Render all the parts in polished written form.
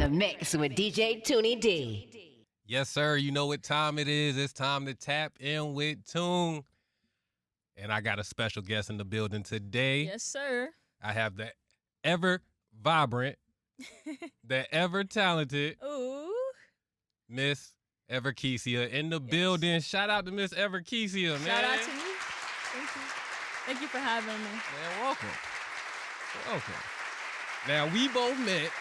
the mix with DJ TuneY D. Yes, sir. You know what time it is. It's time to tap in with Tune. And I got a special guest in the building today. Yes, sir. I have the ever vibrant, the ever talented Ooh. Miss Everkesia in the building. Shout out to Miss Everkesia, man. Shout out to me. Thank you. Thank you for having me. Man, welcome. Welcome. Now, we both met.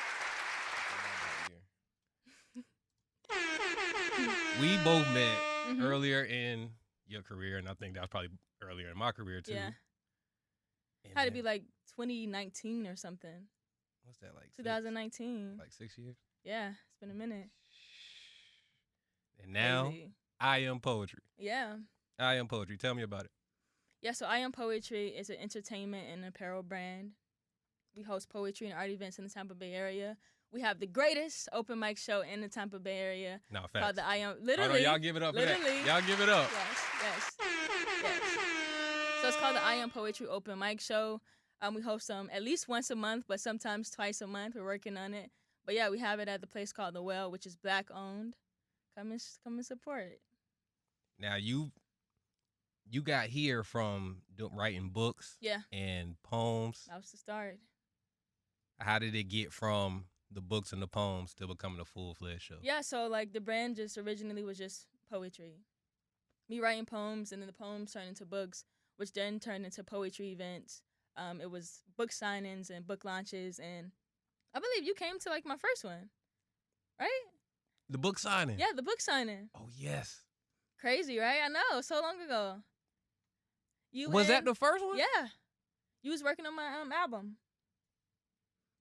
We both met earlier in your career, and I think that was probably earlier in my career, too. Yeah. And Had to be like 2019 or something. What's that, like? 2019. Like 6 years? Yeah, it's been a minute. And now, Crazy. I Am Poetry. Yeah. I Am Poetry. Tell me about it. Yeah, so I Am Poetry is an entertainment and apparel brand. We host poetry and art events in the Tampa Bay area. We have the greatest open mic show in the Tampa Bay area. No, facts. Called the I Am. Oh, Literally. no, y'all give it up for literally. that. Y'all give it up. Yes. So it's called the I Am Poetry Open Mic Show. We host them at least once a month, but sometimes twice a month. We're working on it. But yeah, we have it at the place called The Well, which is Black owned. Come and support it. Now, you got here from writing books and poems. That was the start. How did it get from the books and the poems to becoming a full-fledged show? Yeah, so like the brand just originally was just poetry. Me writing poems, and then the poems turned into books, which then turned into poetry events. It was book signings and book launches, and I believe you came to like my first one, right? The book signing? Yeah, the book signing. Oh, yes. Crazy, right? I know, so long ago. Was that the first one? Yeah. You was working on my album.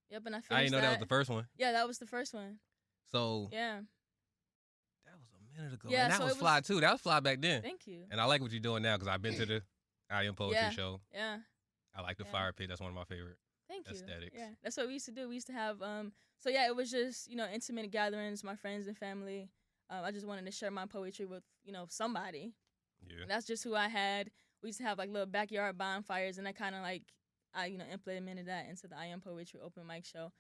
Yep, and I finished I didn't know that was the first one. Yeah, that was the first one. So yeah, that was a minute ago. Yeah, and that so was fly too. That was fly back then. Thank you. And I like what you're doing now because I've been to the I Am Poetry show. Yeah. I like the fire pit. That's one of my favorite Thank you. aesthetics. Yeah, that's what we used to do. We used to have so yeah, it was just intimate gatherings, my friends and family. I just wanted to share my poetry with somebody. Yeah. And that's just who I had. We used to have like little backyard bonfires, and I kind of like I implemented that into the I Am Poetry open mic show.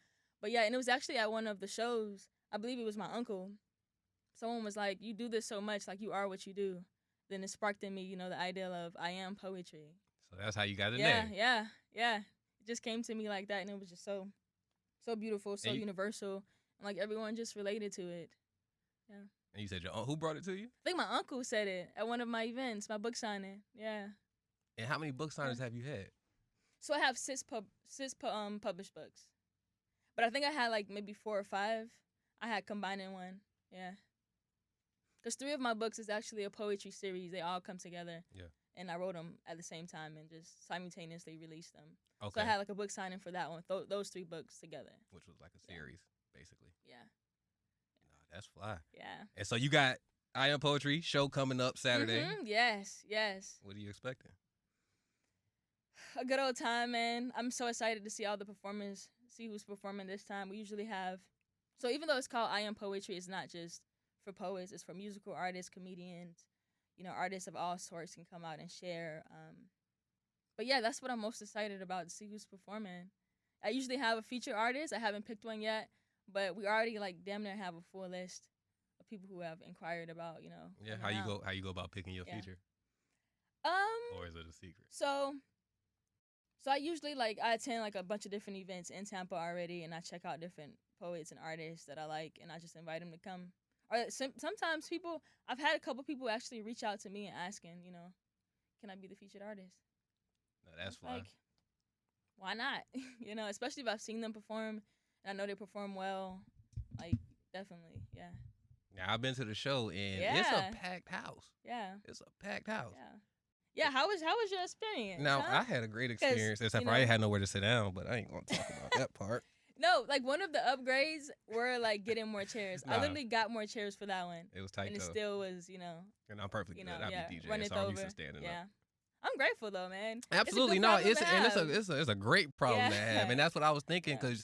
But yeah, and it was actually at one of the shows. I believe it was my uncle. Someone was like, "You do this so much, like you are what you do." Then it sparked in me, the idea of I Am Poetry. So that's how you got it Yeah, there. yeah. It just came to me like that, and it was just so beautiful, so universal, and like everyone just related to it. Yeah. And you said who brought it to you? I think my uncle said it at one of my events, my book signing. Yeah. And how many book signings have you had? So I have six published books, but I think I had like maybe 4 or 5. I had combined in one. Yeah. Because 3 of my books is actually a poetry series. They all come together. Yeah. And I wrote them at the same time and just simultaneously released them. Okay. So I had like a book signing for that one, those 3 books together. Which was like a series, basically. Yeah. No, that's fly. Yeah. And so you got I Am Poetry show coming up Saturday. Mm-hmm. Yes. What are you expecting? A good old time, man. I'm so excited to see all the performers, see who's performing this time. We usually have, so even though it's called I Am Poetry, it's not just for poets. It's for musical artists, comedians, artists of all sorts can come out and share. But yeah, that's what I'm most excited about, to see who's performing. I usually have a featured artist. I haven't picked one yet, but we already like damn near have a full list of people who have inquired about, Yeah, how you go about picking your feature? Or is it a secret? So I usually I attend like a bunch of different events in Tampa already, and I check out different poets and artists that I like, and I just invite them to come. Or sometimes I've had a couple people actually reach out to me and asking, can I be the featured artist? No, that's fine. Like, why not? Especially if I've seen them perform and I know they perform well. Like, definitely, yeah. Now, I've been to the show, and it's a packed house. Yeah. It's a packed house. Yeah. Yeah, how was your experience? Now, huh? I had a great experience, except for I ain't had nowhere to sit down, but I ain't going to talk about that part. No, like one of the upgrades were like getting more chairs. I literally got more chairs for that one. It was tight, and it though. still was, And I'm perfectly good. I be DJing, running so I'm over. used to standing up. I'm grateful though, man. Absolutely, it's a great problem to have, and that's what I was thinking, because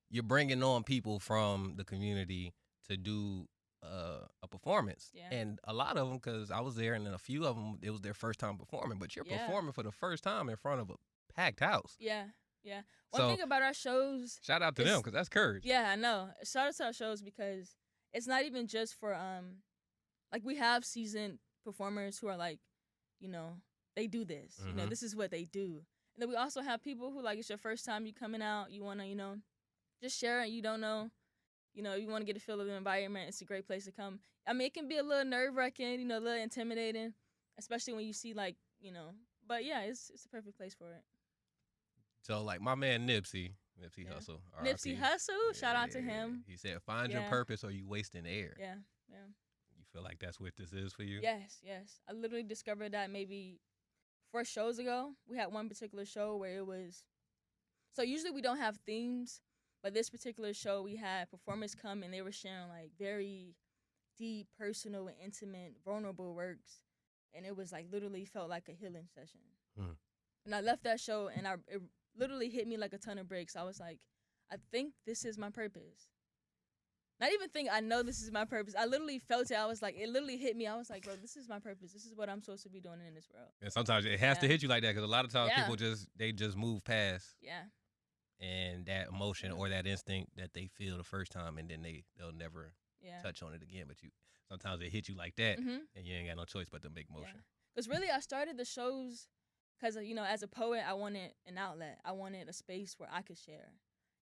you're bringing on people from the community to do a performance, and a lot of them, because I was there, and then a few of them, it was their first time performing, but you're performing for the first time in front of a packed house. Yeah. Yeah. One thing about our shows. Shout out to them because that's courage. Yeah, I know. Shout out to our shows because it's not even just for like we have seasoned performers who are like, you know, they do this. You know, this is what they do. And then we also have people who like it's your first time you coming out. You wanna, you know, just share it. You don't know. You know, you want to get a feel of the environment. It's a great place to come. I mean, it can be a little nerve-wracking, you know, a little intimidating, especially when you see, like, you know. But, yeah, it's a perfect place for it. So, like, my man Nipsey Hussle. Nipsey Hussle, shout out to him. He said, find your purpose or you wasting air. Yeah. You feel like that's what this is for you? Yes. I literally discovered that maybe 4 shows ago. We had one particular show where it was, so usually we don't have themes. But this particular show, we had performers come and they were sharing like very deep, personal, and intimate, vulnerable works. And it was like literally felt like a healing session. And I left that show and it literally hit me like a ton of bricks. I was like, I think this is my purpose. Not even think I know this is my purpose. I literally felt it. I was like, it literally hit me. I was like, bro, this is my purpose. This is what I'm supposed to be doing in this world. And sometimes it has to hit you like that because a lot of times people just move past. Yeah. And that emotion or that instinct that they feel the first time, and then they'll never touch on it again. But sometimes it hit you like that, and you ain't got no choice but to make motion. Because really, I started the shows because, you know, as a poet, I wanted an outlet. I wanted a space where I could share.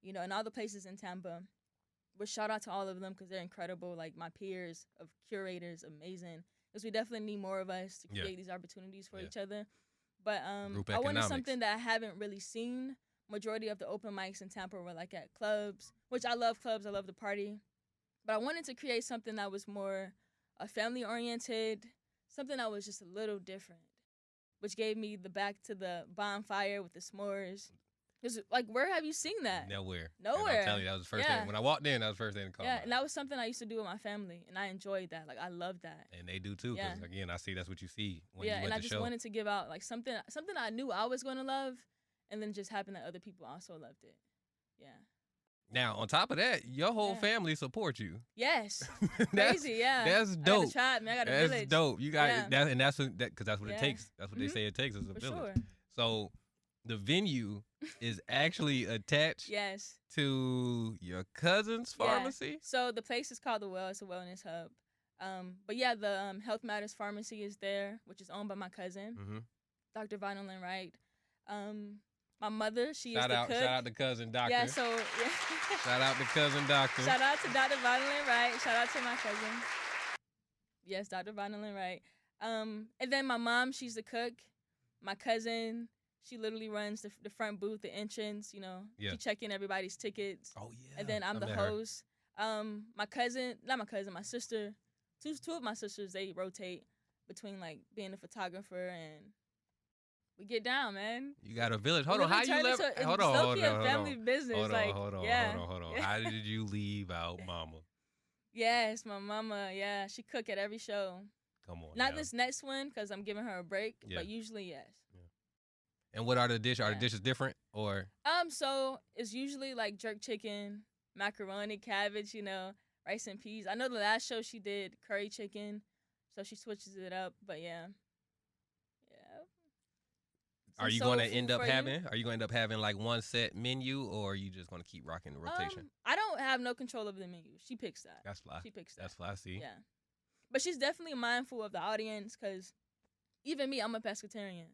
You know, and all the places in Tampa, but shout out to all of them because they're incredible. Like my peers of curators, amazing. Because we definitely need more of us to create these opportunities for each other. But I wanted something that I haven't really seen. Majority of the open mics in Tampa were like at clubs, which I love clubs. I love the party. But I wanted to create something that was more family oriented, something that was just a little different, which gave me the back to the bonfire with the s'mores. Because, like, where have you seen that? Nowhere. And I'm telling you, that was the first thing. When I walked in, that was the first thing to call me. And that was something I used to do with my family, and I enjoyed that. Like, I loved that. And they do, too, because, again, I see that's what you see when you went to and I the just show. wanted to give out, like, something I knew I was going to love, and then it just happened that other people also loved it. Yeah. Now, on top of that, your whole family supports you. Yes. That's crazy, yeah. That's dope. I got a tribe, man. I got a village. That's dope. You got that, and that's because that's what it takes. That's what they say it takes is a village. Sure. So the venue is actually attached to your cousin's pharmacy. So the place is called The Well. It's a wellness hub. But yeah, the Health Matters Pharmacy is there, which is owned by my cousin, Dr. Vinylin Wright. My mother, she is the cook. Shout out to cousin doctor. Yeah, so shout out to cousin doctor. Shout out to Dr. Vinylin Wright. Shout out to my cousin. Yes, Dr. Vinylin Wright. And then my mom, she's the cook. My cousin, she literally runs the front booth, the entrance, you know. She check in everybody's tickets. Oh, yeah. And then I'm the host. My sister, two of my sisters, they rotate between, like, being a photographer and we get down, man. You got a village. Hold on. How you left? Hold on. Family business. Hold on. Yeah. How did you leave out mama? Yes, my mama, she cook at every show. Come on. Not this next one because I'm giving her a break, but usually yes. Yeah. And what are the dishes? Are the dishes different or? So it's usually like jerk chicken, macaroni, cabbage, you know, rice and peas. I know the last show she did curry chicken, so she switches it up. But yeah. Are you going to end up having like one set menu, or are you just going to keep rocking the rotation? I don't have no control of the menu. She picks that. That's fly. She picks that. That's fly. I see. Yeah, but she's definitely mindful of the audience because even me, I'm a pescatarian.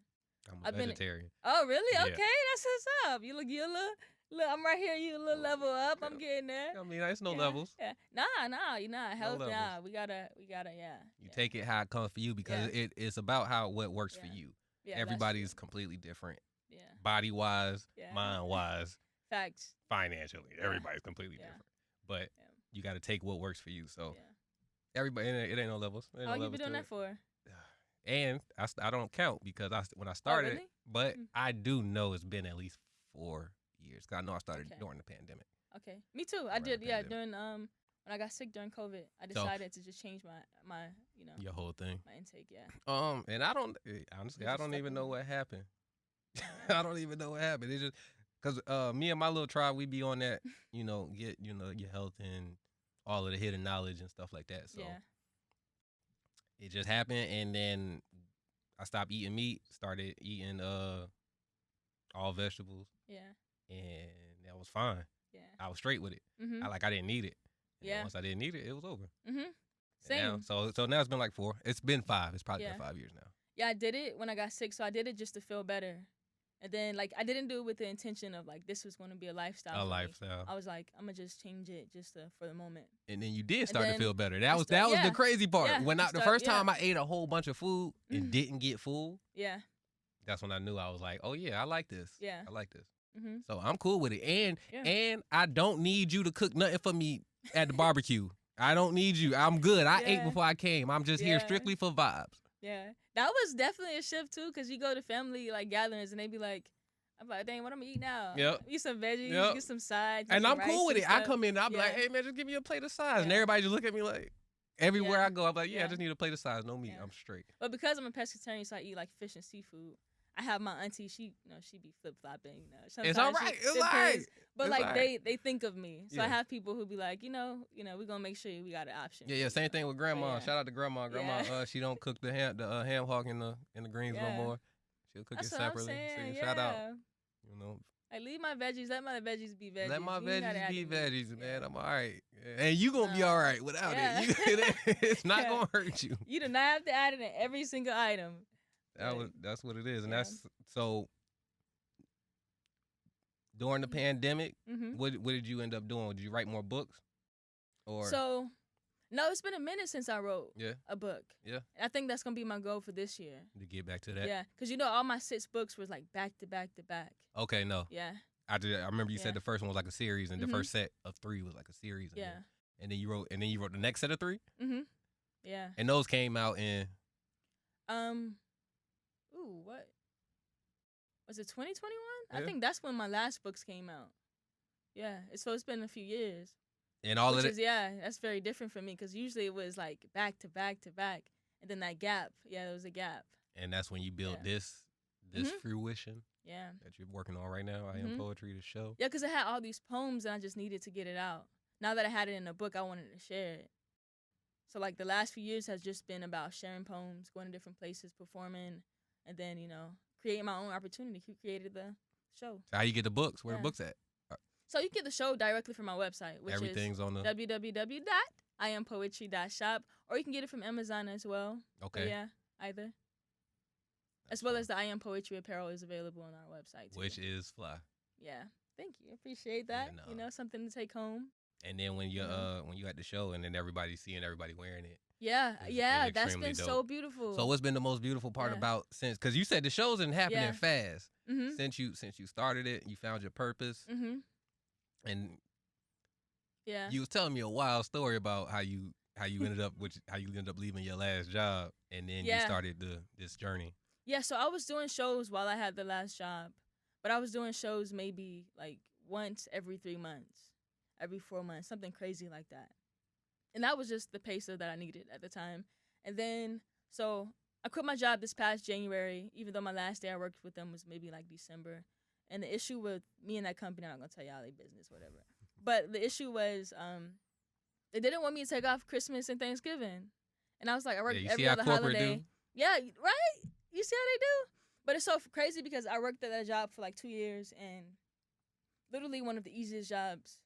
I'm a vegetarian. Oh, really? Yeah. Okay, that's what's up. You look. I'm right here. You a little level up. I'm getting there. I mean, it's no levels. Yeah. Nah. You're not healthy. Nah, we gotta. You take it how it comes for you because it's about what works for you. Yeah, everybody's completely different. Yeah. Body wise, mind wise. Facts. Financially, everybody's completely different. But you got to take what works for you. So everybody, it ain't no levels. How long you been doing that for? And I don't count because when I started, but I do know it's been at least 4 years. Cause I know I started during the pandemic. Okay, me too. I did. Yeah, during when I got sick during COVID, I decided to just change my your whole thing, my intake. Yeah. And I don't honestly, I don't even know what happened. I don't even know what happened. It's just because me and my little tribe, we be on that, get your health and all of the hidden knowledge and stuff like that. So it just happened, and then I stopped eating meat, started eating all vegetables. Yeah. and that was fine. Yeah. I was straight with it. Mhm. I didn't need it. And Yeah. once I didn't need it, it was over. Mhm. And now, Same. so now it's been like 4. It's been 5. It's probably been 5 years now. Yeah, I did it when I got sick, so I did it just to feel better. And then, like, I didn't do it with the intention of, like, this was going to be a lifestyle. I was like, I'm going to just change it just for the moment. And then you did start to feel better. That was the crazy part. Yeah, When the first time I ate a whole bunch of food and didn't get full, yeah, that's when I knew. I was like, oh, yeah, I like this. Yeah. I like this. Mm-hmm. So I'm cool with it. And I don't need you to cook nothing for me at the barbecue. I don't need you. I'm good. I ate before I came. I'm just here strictly for vibes. Yeah. That was definitely a shift, too, because you go to family, like, gatherings, and they be like, I'm like, dang, what I'm going to eat now? Yep. Eat some veggies, get some sides. And I'm cool with it. Stuff. I come in and I'll be like, hey, man, just give me a plate of sides. And everybody just look at me like, everywhere I go, I'm like, I just need a plate of sides. No meat. I'm straight. But because I'm a pescatarian, so I eat, like, fish and seafood. I have my auntie, she be flip-flopping, It's all right. It's all right. But, they think of me. So I have people who be like, we're going to make sure we got an option. Yeah, same thing with grandma. Shout out to grandma. Grandma, she don't cook the ham hock in the greens no more. She'll cook it separately. So shout out. Like, leave my veggies. Let my veggies be veggies. Let my veggies be veggies, man. I'm all right. And you going to be all right without it. It's not going to hurt you. You do not have to add it in every single item. That's what it is. And that's so during the pandemic, what did you end up doing? Did you write more books? So, no, it's been a minute since I wrote a book. Yeah. And I think that's going to be my goal for this year. To get back to that? Yeah. Because, all my 6 books was like back to back to back. Okay, no. Yeah. I remember you said the first one was like a series, and the first set of 3 was like a series. And then you wrote the next set of 3? Mm-hmm. Yeah. And those came out in what? Was it 2021? Yeah. I think that's when my last books came out. Yeah. So it's been a few years. And all of it? That's very different for me because usually it was like back to back to back. And then that gap. Yeah, there was a gap. And that's when you built this fruition that you're working on right now, I Am Poetry, the show. Yeah, because I had all these poems and I just needed to get it out. Now that I had it in a book, I wanted to share it. So, like, the last few years has just been about sharing poems, going to different places, performing, and then, creating my own opportunity. Who created the show? So how you get the books? Where the books at? So you get the show directly from my website, which Everything's is on the www.iampoetry.shop, or you can get it from Amazon as well. Okay. But yeah, either. As well as the I Am Poetry apparel is available on our website too. Which is fly. Yeah. Thank you. Appreciate that. Something to take home. And then when you at the show and then everybody's seeing everybody wearing it. Yeah, that's been dope. So beautiful. So what's been the most beautiful part about because you said the shows didn't happen fast since you started it, you found your purpose, and you was telling me a wild story about how you ended up leaving your last job and then you started this journey. Yeah, so I was doing shows while I had the last job, but I was doing shows maybe like once every 3 months, every 4 months, something crazy like that. And that was just the pacer that I needed at the time. And then, so I quit my job this past January, even though my last day I worked with them was maybe like December. And the issue with me and that company, I'm not going to tell y'all their business, whatever. But the issue was they didn't want me to take off Christmas and Thanksgiving. And I was like, I worked every other holiday. Do? Yeah, right? You see how they do? But it's so crazy because I worked at that job for like 2 years and literally one of the easiest jobs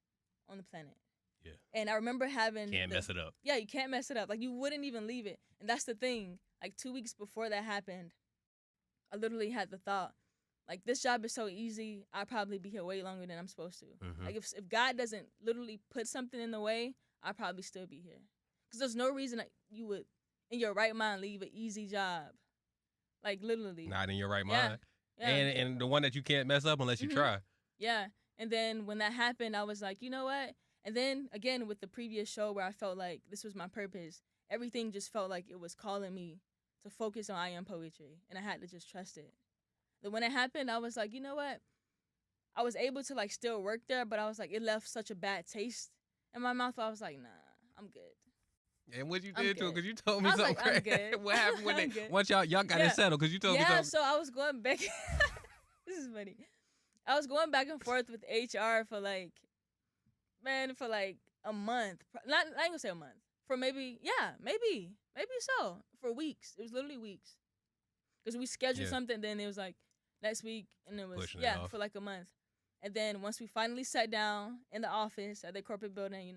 on the planet. Yeah. And I remember having... Can't mess it up. Yeah, you can't mess it up. Like, you wouldn't even leave it. And that's the thing. Like, 2 weeks before that happened, I literally had the thought, like, this job is so easy, I'll probably be here way longer than I'm supposed to. Mm-hmm. Like, if God doesn't literally put something in the way, I'll probably still be here. Because there's no reason that you would, in your right mind, leave an easy job. Like, literally. Not in your right mind. Yeah. And the one that you can't mess up unless you try. Yeah. And then when that happened, I was like, you know what? And then, again, with the previous show where I felt like this was my purpose, everything just felt like it was calling me to focus on I Am Poetry. And I had to just trust it. Then when it happened, I was like, you know what? I was able to, like, still work there, but I was like, it left such a bad taste in my mouth. I was like, nah, I'm good. And what you did to it, because you told me something crazy. What happened when once y'all got it settled, because you told me something. Yeah, so I was going back. This is funny. I was going back and forth with HR for like a month. I ain't gonna say a month. For maybe so. For weeks. It was literally weeks. Because we scheduled something, then it was like next week, and it was, for like a month. And then once we finally sat down in the office at the corporate building,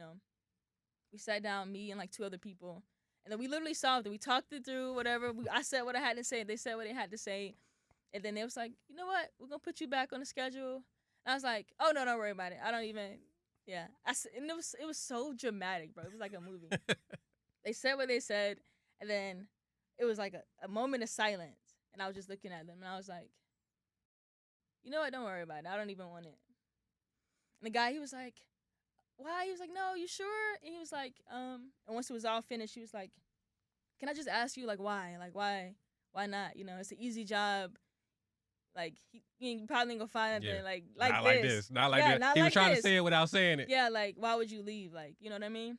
we sat down, me and like 2 other people. And then we literally solved it. We talked it through, whatever. I said what I had to say. They said what they had to say. And then they was like, you know what? We're going to put you back on the schedule. And I was like, oh, no, don't worry about it. I don't even, yeah. And it was so dramatic, bro. It was like a movie. They said what they said. And then it was like a moment of silence. And I was just looking at them. And I was like, you know what? Don't worry about it. I don't even want it. And the guy, he was like, why? He was like, no, you sure? And he was like, and once it was all finished, he was like, can I just ask you, like, why? Like, why not? It's an easy job. Like, you probably ain't gonna find nothing like not this. Like this. Not like this. Not he like was trying this. to say it without saying it. Yeah, like, why would you leave? Like, you know what I mean?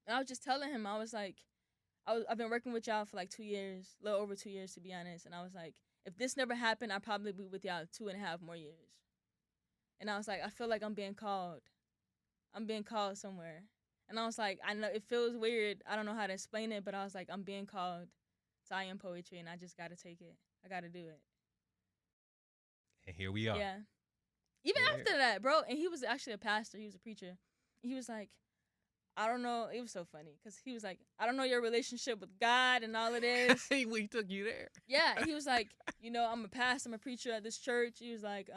And I was just telling him, I was like, I've been working with y'all for like 2 years, a little over 2 years, to be honest. And I was like, if this never happened, I'd probably be with y'all 2.5 more years. And I was like, I feel like I'm being called. I'm being called somewhere. And I was like, I know it feels weird. I don't know how to explain it, but I was like, I'm being called to I Am Poetry, and I just got to take it. I got to do it. And here we are. Yeah. Even after that, bro. And he was actually a pastor. He was a preacher. He was like, I don't know. It was so funny because he was like, I don't know your relationship with God and all of this. We took you there. Yeah. And he was like, I'm a pastor. I'm a preacher at this church. He was like,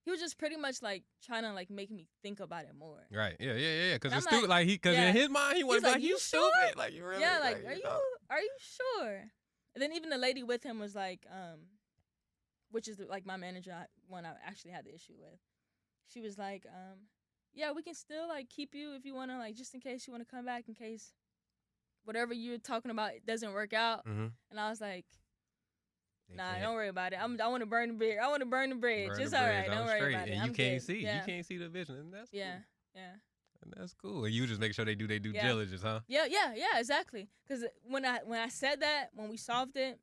he was just pretty much like trying to like make me think about it more. Right. Yeah. Because it's like, stupid. Because in his mind, he was like, you sure? stupid. Like, you really. Yeah. Like, are you sure? And then even the lady with him was like, which is like my manager, one I actually had the issue with. She was like, yeah, we can still like keep you if you want to, like, just in case you want to come back, in case whatever you're talking about doesn't work out. Mm-hmm. And I was like, nah, don't worry about it. I want to burn the bridge. I want to burn the bridge. It's all right. Don't worry about it. And I'm you can't good. see. Yeah. You can't see the vision. And that's cool. Yeah. And that's cool. And you just make sure they do their due diligence, huh? Yeah, exactly. Because when I said that, when we solved it,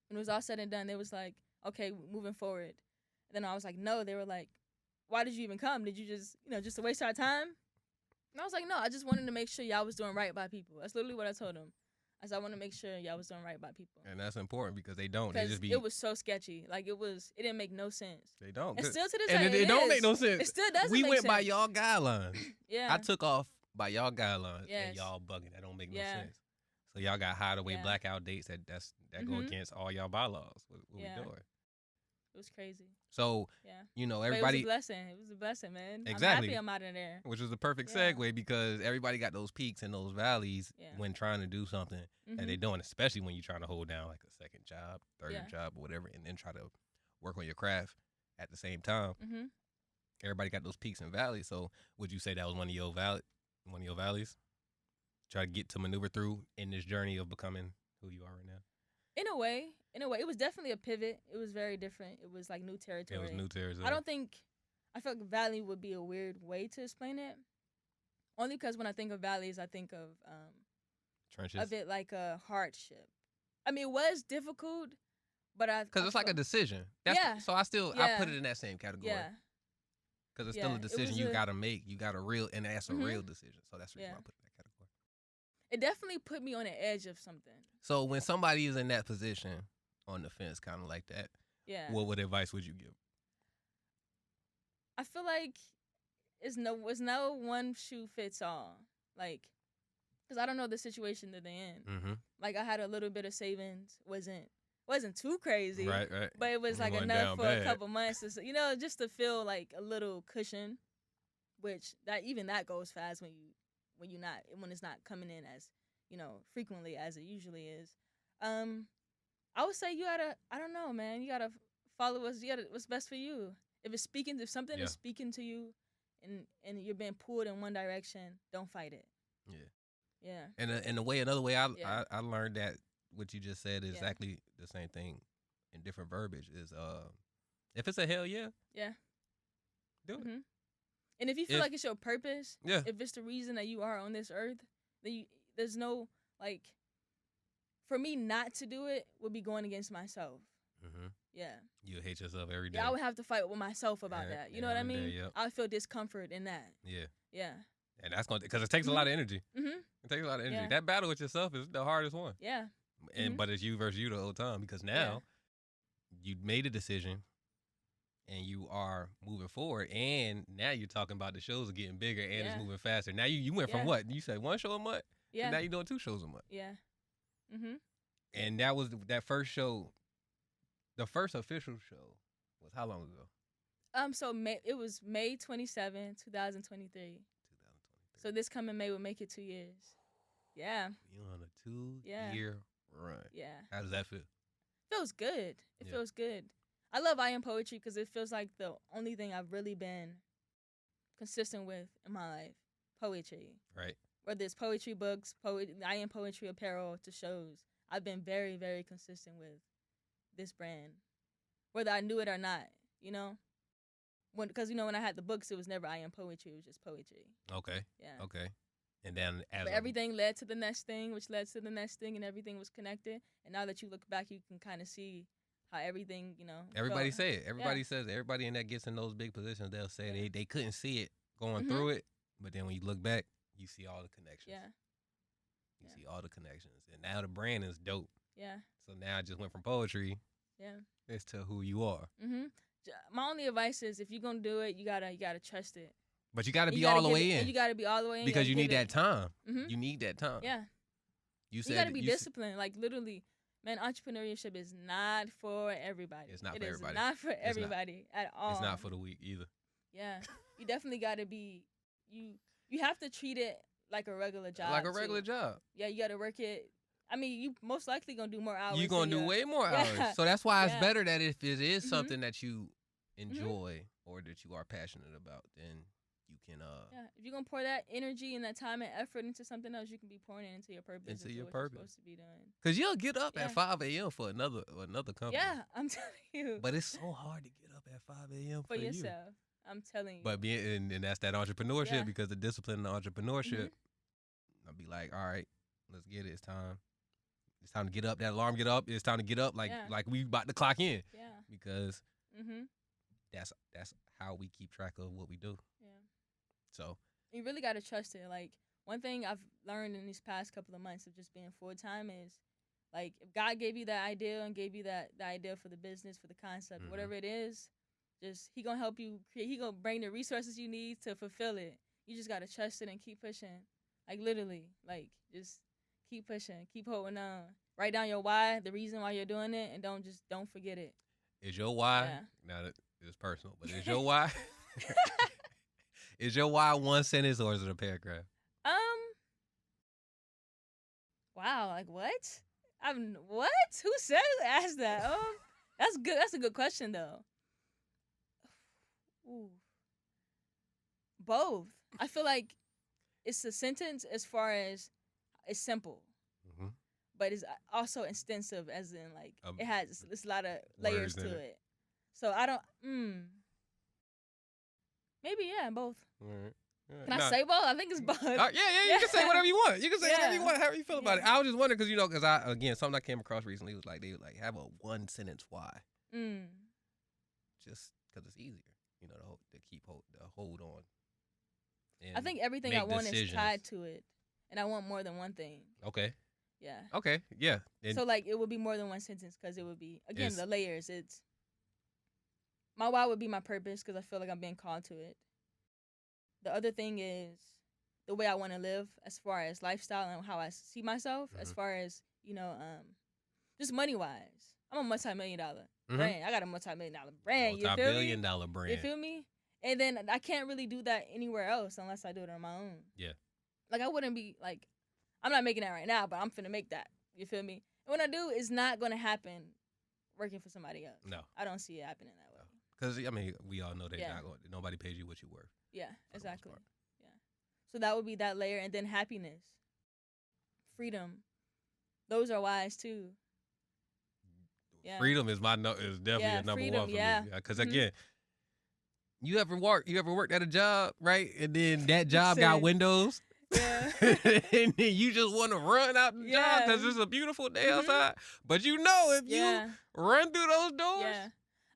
when it was all said and done, they was like, okay, moving forward. And then I was like, no. They were like, why did you even come? Did you just, just to waste our time? And I was like, no, I just wanted to make sure y'all was doing right by people. That's literally what I told them. I said, I want to make sure y'all was doing right by people. And that's important because they don't. Because they just be. It was so sketchy. Like, it didn't make no sense. They don't. And still to this day, it don't make no sense. It still doesn't We make went sense. by y'all guidelines. Yeah. I took off by y'all guidelines. Yes. And y'all bugging. That don't make no sense. So y'all got hideaway blackout dates that go against all y'all bylaws. What we doing? It was crazy. So, everybody. But it was a blessing. It was a blessing, man. Exactly. I'm happy I'm out of there. Which was the perfect segue because everybody got those peaks and those valleys when trying to do something that they're doing, especially when you're trying to hold down like a second job, third job, or whatever, and then try to work on your craft at the same time. Mm-hmm. Everybody got those peaks and valleys. So, would you say that was one of your valleys? Try to get to maneuver through in this journey of becoming who you are right now. In a way, it was definitely a pivot. It was very different. It was like new territory. It was new territory. I feel like valley would be a weird way to explain it. Only because when I think of valleys, I think of trenches. Of it like a hardship. I mean, it was difficult, but because it's like a decision. So I put it in that same category. Yeah. Because it's still a decision you gotta make. You got and that's a real decision. So that's the reason why I put it in that category. It definitely put me on the edge of something. So when somebody is in that position, on the fence, kind of like that, what advice would you give? I feel like it's no one shoe fits all. Like, because I don't know the situation that they're in. Mm-hmm. Like, I had a little bit of savings, wasn't too crazy, right? But it was like enough for a couple months, just to feel like a little cushion. Which that goes fast when it's not coming in as frequently as it usually is. I would say you gotta, I don't know, man. You gotta follow what's best for you. If something is speaking to you, and you're being pulled in one direction, don't fight it. Yeah. And another way I learned that what you just said is exactly the same thing in different verbiage. Is if it's a hell yeah, do it. Mm-hmm. And if you feel like it's your purpose, if it's the reason that you are on this earth, then there's no like. For me, not to do it would be going against myself. Mm-hmm. Yeah. You'll hate yourself every day. Yeah, I would have to fight with myself about that. You know what I mean? Yep. I would feel discomfort in that. Yeah. Yeah. And that's because it takes a lot of energy. Mm-hmm. It takes a lot of energy. That battle with yourself is the hardest one. Yeah. But it's you versus you the whole time because now you made a decision. and you are moving forward, and now you're talking about the shows are getting bigger and it's moving faster. Now you went from what? You said 1 show a month? Yeah. And now you're doing 2 shows a month. Yeah. And that was that first show, the first official show was how long ago? So it was May 27, 2023. So this coming May will make it 2 years. Yeah. You're on a 2-year run. Yeah. How does that feel? Feels good. It feels good. I love I Am Poetry because it feels like the only thing I've really been consistent with in my life. Poetry. Right. Whether it's poetry books, I Am Poetry apparel to shows. I've been very, very consistent with this brand. Whether I knew it or not, you know? Because, when I had the books, it was never I Am Poetry. It was just poetry. Okay. Yeah. Okay. And then but everything led to the next thing, which led to the next thing, and everything was connected. And now that you look back, you can kind of see how everything, Everybody say it. Everybody says it. Everybody in that gets in those big positions, they'll say they couldn't see it going through it. But then when you look back, you see all the connections. Yeah. You see all the connections. And now the brand is dope. Yeah. So now I just went from poetry. Yeah. It's to who you are. My only advice is if you're gonna do it, you gotta trust it. But you gotta be all the way in. You gotta be all the way in because you need that time. You need that time. Yeah. You gotta be disciplined. Like literally, man, entrepreneurship is not for everybody. It's not for everybody. It's not for everybody at all. It's not for the weak either. Yeah. You definitely gotta be you have to treat it like a regular job. Like a regular job. Yeah, you gotta work it. I mean, you most likely gonna do more hours. You're gonna do way more hours. So that's why it's better that if it is something that you enjoy or that you are passionate about, then you can if you're gonna pour that energy and that time and effort into something else, you can be pouring it into your purpose. Into your what purpose. You're supposed to be doing. Cause you'll get up at 5 a.m. for another company. Yeah, I'm telling you. But it's so hard to get up at 5 a.m. for yourself. I'm telling you. But and that's that entrepreneurship because the discipline of entrepreneurship. I'll be like, all right, let's get it. It's time. It's time to get up. That alarm get up. It's time to get up. Like we about to clock in. Yeah. Because that's how we keep track of what we do. Yeah. So you really gotta trust it. Like one thing I've learned in these past couple of months of just being full time is like if God gave you that idea and gave you the idea for the business, for the concept, whatever it is, just He gonna help you create. He gonna bring the resources you need to fulfill it. You just gotta trust it and keep pushing. Like literally, like just keep pushing, keep holding on. Write down your why, the reason why you're doing it, and don't forget it. Is your why? Now that it's personal, but is your why? Is your why one sentence or is it a paragraph? Wow, like what? What? Who asked that? That's good. That's a good question though. Ooh. Both. I feel like it's a sentence as far as it's simple, but it's also extensive, as in like it has a lot of layers to it. So I don't. Maybe both. All right. Can I say both? I think it's both. Yeah. You can say whatever you want. You can say whatever you want. However you feel about it. I was just wondering because something I came across recently was like they would like have a one sentence why. Just because it's easier, to keep hold on. I think everything I want is tied to it, and I want more than one thing. Okay. Yeah. Okay. Yeah. So like it would be more than one sentence because it would be the layers. It's my why would be my purpose because I feel like I'm being called to it. The other thing is the way I want to live as far as lifestyle and how I see myself as far as, just money-wise. I'm a multi-million-dollar brand. I got a multi-million-dollar brand. Multi-billion-dollar brand. You feel me? And then I can't really do that anywhere else unless I do it on my own. Yeah. Like, I wouldn't be, like, I'm not making that right now, but I'm finna make that. You feel me? And when I do, it's not going to happen working for somebody else. No. I don't see it happening that way. Because, we all know that nobody pays you what you're worth. Yeah, exactly. Yeah. So that would be that layer. And then happiness, freedom. Those are wise, too. Yeah. Freedom is definitely a number one for me. Because, again, you ever worked at a job, right? And then that job got windows. Yeah. And then you just want to run out the job because it's a beautiful day outside. But if you run through those doors. Yeah.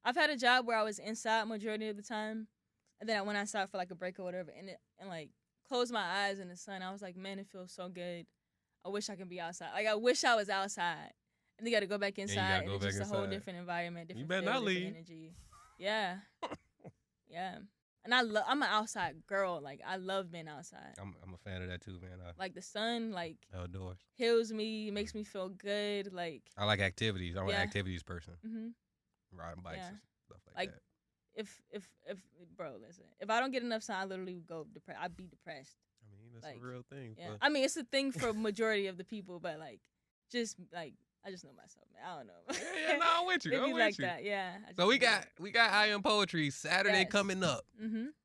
I've had a job where I was inside majority of the time. And then I went outside for like a break or whatever and like closed my eyes in the sun. I was like, man, it feels so good. I wish I could be outside. Like I wish I was outside. And you got to go back inside. And it's just a whole different environment, different feel, different energy. Yeah. Yeah. And I'm an outside girl. Like, I love being outside. I'm a fan of that too, man. Like, the sun, like, outdoors heals me, makes me feel good. Like, I like activities. I'm an activities person. Mm-hmm. Riding bikes and stuff like that. If bro, listen, if I don't get enough sun, I literally would go depressed. I'd be depressed. I mean, that's a real thing. Yeah. I mean, it's a thing for majority of the people, but like, just like, I just know myself, man. I don't know. Yeah, no, I'm with you. I'm with you. That, yeah. So we got I Am Poetry Saturday coming up,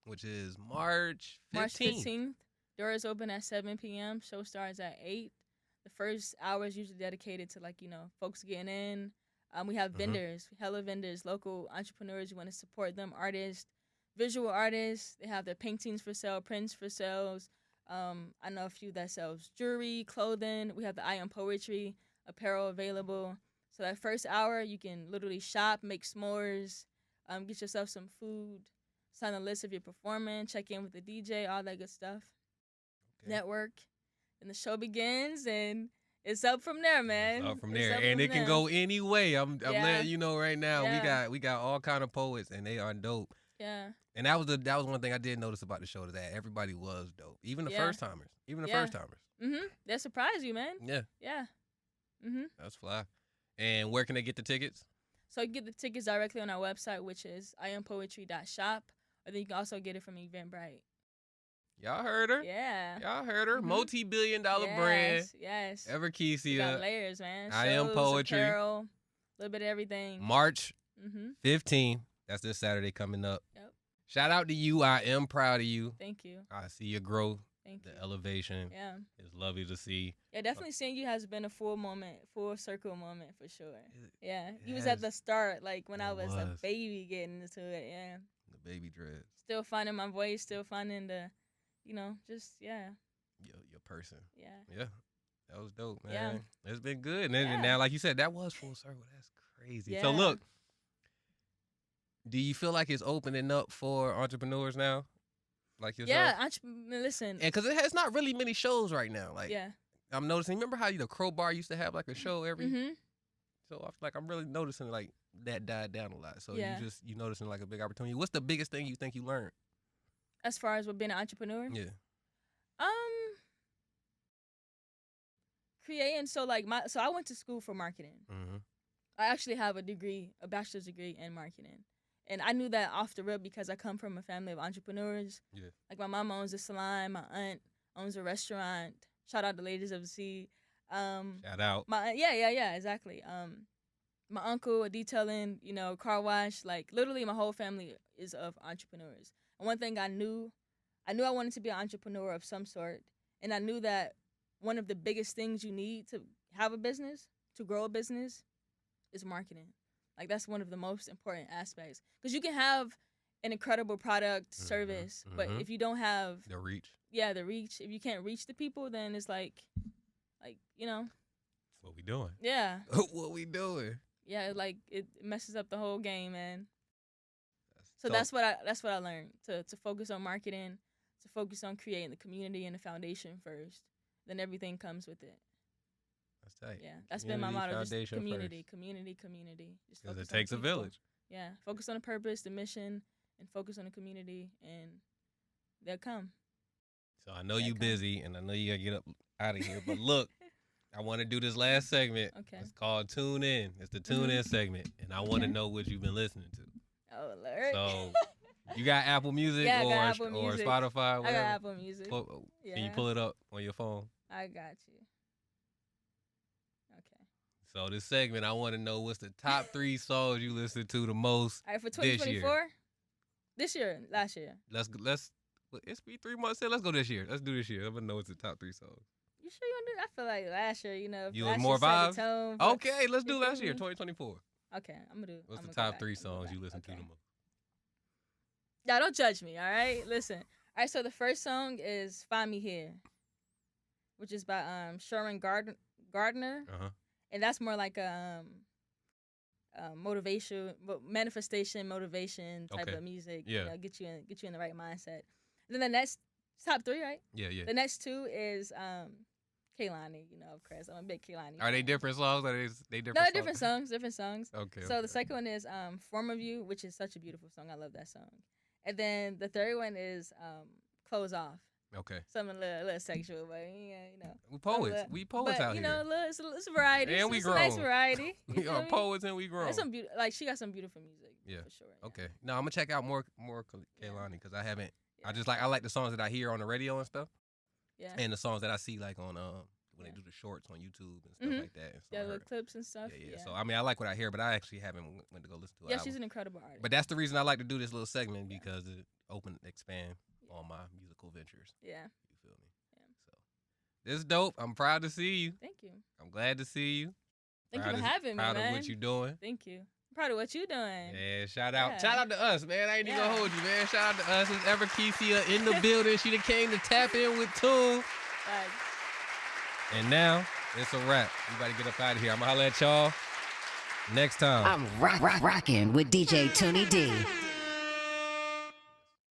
which is March 15th. March 15th. Doors open at 7 p.m. Show starts at 8. The first hour is usually dedicated to, like, folks getting in. We have vendors, hella vendors, local entrepreneurs. You want to support them, artists, visual artists. They have their paintings for sale, prints for sales. I know a few that sells jewelry, clothing. We have the I Am Poetry apparel available. So that first hour, you can literally shop, make s'mores, get yourself some food, sign a list if you're performing, check in with the DJ, all that good stuff. Okay. Network. And the show begins, and it's up from there, man. It's up from there. And it can go any way. I'm letting you know right now. Yeah. We got all kind of poets, and they are dope. Yeah. And that was one thing I did notice about the show, that everybody was dope. Even the first timers. They surprise you, man. Yeah. Yeah. That's fly. And where can they get the tickets? So you can get the tickets directly on our website, which is iampoetry.shop, or then you can also get it from Eventbrite. Y'all heard her. Yeah. Y'all heard her. Multi-billion-dollar brand. Yes. Everkesia. Got layers, man. I Am Poetry. Apparel, a little bit of everything. March 15th. That's this Saturday coming up. Yep. Shout out to you. I am proud of you. Thank you. I see your growth. Thank you. The elevation. Yeah. It's lovely to see. Yeah, definitely seeing you has been a full circle moment for sure. Yeah. You was at the start, like when I was a baby getting into it. Yeah. The baby dreads. Still finding my voice, still finding the, just, yeah. Your person. Yeah. Yeah. That was dope, man. Yeah. It's been good. And now, like you said, that was full circle. That's crazy. Yeah. So look, do you feel like it's opening up for entrepreneurs now? Like yourself? Yeah, listen. And because it's not really many shows right now. Like, yeah. I'm noticing, remember how the Crowbar used to have like a show every? So I feel like I'm really noticing like that died down a lot. So you noticing like a big opportunity. What's the biggest thing you think you learned? As far as being an entrepreneur? Yeah. Creating. So I went to school for marketing. I actually have a bachelor's degree in marketing. And I knew that off the rip because I come from a family of entrepreneurs. Yeah. Like my mom owns a salon, my aunt owns a restaurant. Shout out to Ladies of the Sea. Shout out. Yeah, exactly. My uncle, a detailing, car wash. Like literally my whole family is of entrepreneurs. And one thing I knew I wanted to be an entrepreneur of some sort. And I knew that one of the biggest things you need to have a business, to grow a business, is marketing. Like, that's one of the most important aspects. Because you can have an incredible product, service, but if you don't have... The reach. Yeah, the reach. If you can't reach the people, then it's like, That's what we doing. Yeah. What we doing. Yeah, like, it messes up the whole game, man. That's what I learned. To focus on marketing, to focus on creating the community and the foundation first. Then everything comes with it. That's tight. Yeah, that's been my motto. Just community. Because it takes a village. Yeah, focus on the purpose, the mission, and focus on the community, and they'll come. So I know you busy, and I know you gotta get up out of here. But look, I want to do this last segment. Okay. It's called Tune In. It's the Tune In segment, and I want to know what you've been listening to. Oh Lord. So you got Apple Music or Spotify? Whatever. I got Apple Music. Can you pull it up on your phone? I got you. So this segment, I want to know what's the top 3 songs you listen to the most. All right, for 2024. This year, last year. Let's. It's be 3 months in. Let's go this year. Let's do this year. I'm gonna know what's the top 3 songs. You sure you want to do? I feel like last year, You want more vibes? Okay, let's do last year, 2024. Okay, I'm gonna do. What's the top 3 songs you listen to the most? Y'all don't judge me, all right? Listen. All right, so the first song is "Find Me Here," which is by Sharon Gardner. And that's more like a manifestation type of music. Yeah. Get you in the right mindset. And then the next top 3, right? Yeah. The next 2 is Kehlani, you know, of course. I'm a big Kehlani. Are they fan. different songs? Or they different? No, songs? different songs. Okay. So the second one is "Form of You," which is such a beautiful song. I love that song. And then the third one is "Close Off." Okay. Something a little sexual, but yeah, you know. We poets. We poets out you here. know, it's a variety. And we it's grown. a nice variety. We are poets and we grown. She got some beautiful music. Yeah. For sure. Yeah. Okay. No, I'm gonna check out more Kehlani because I haven't. Yeah. I like the songs that I hear on the radio and stuff. Yeah. And the songs that I see like on when they do the shorts on YouTube and stuff like that. And so the clips and stuff. Yeah. So I mean, I like what I hear, but I actually haven't went to go listen to it. Yeah, she's an incredible artist. But that's the reason I like to do this little segment because it expand on my musical ventures. Yeah. You feel me? Yeah. So this is dope. I'm proud to see you. Thank you. I'm glad to see you. Thank you for having me, man. Proud of what you're doing. Thank you. Proud of what you're doing. Yeah, shout out to us, man. I ain't even gonna hold you, man. Shout out to us. It's Everkesia in the building. She done came to tap in with TuneY. And now it's a wrap. We about to get up out of here. I'm gonna holler at y'all next time. I'm rocking with DJ TuneY D.